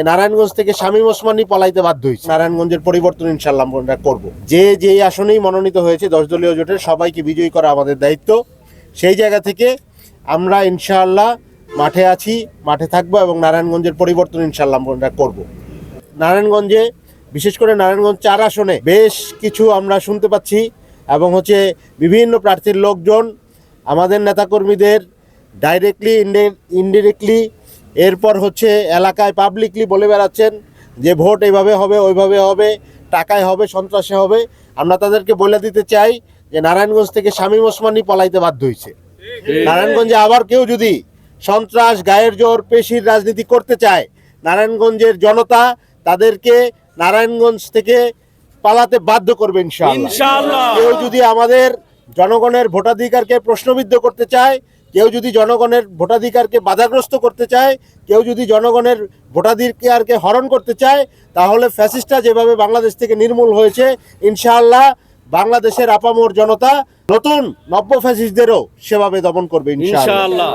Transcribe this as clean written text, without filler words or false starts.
নারায়ণগঞ্জ থেকে শামীম ওসমানী পলাইতে বাধ্য হয়েছে। নারায়ণগঞ্জের পরিবর্তন ইনশাআল্লাহ আমরা করব। যে আসনেই মনোনীত হয়েছে 10 দলীয় জোটের সবাইকে বিজয়ী করা আমাদের দায়িত্ব। সেই জায়গা থেকে আমরা ইনশাআল্লাহ মাঠে আছি, মাঠে থাকবো এবং নারায়ণগঞ্জের পরিবর্তন ইনশাআল্লাহ আমরা করব। নারায়ণগঞ্জে বিশেষ করে নারায়ণগঞ্জ 4 আসনে বেশ কিছু আমরা শুনতে পাচ্ছি এবং বিভিন্ন প্রার্থীর লোকজন আমাদের নেতাকর্মীদের ডাইরেক্টলি ইনডিরেক্টলি এরপর এলাকায় পাবলিকলি বলে বেড়াচ্ছেন যে ভোট এইভাবে হবে, ওইভাবে হবে, টাকায় হবে, সন্ত্রাসে হবে। আমরা তাদেরকে বলে দিতে চাই যে নারায়ণগঞ্জ থেকে শামীম ওসমানী পলাইতে বাধ্য হয়েছে। নারায়ণগঞ্জে আবার কেউ যদি সন্ত্রাস, গায়ের জোর, পেশির রাজনীতি করতে চায়, নারায়ণগঞ্জের জনতা তাদেরকে নারায়ণগঞ্জ থেকে পালাতে বাধ্য করবে ইনশাআল্লাহ। কেউ যদি আমাদের জনগণের ভোটাধিকারকে প্রশ্নবিদ্ধ করতে চায়, কেউ যদি জনগণের ভোটাধিকারকে বাধাগ্রস্ত করতে চায়, কেউ যদি জনগণের ভোটাধিকারকে হরণ করতে চায়, তাহলে ফ্যাসিস্টরা যেভাবে বাংলাদেশ থেকে নির্মূল হয়েছে, ইনশাআল্লাহ বাংলাদেশের আপামর জনতা নতুন নব্য ফ্যাসিস্টদেরও সেভাবে দমন করবে ইনশাআল্লাহ।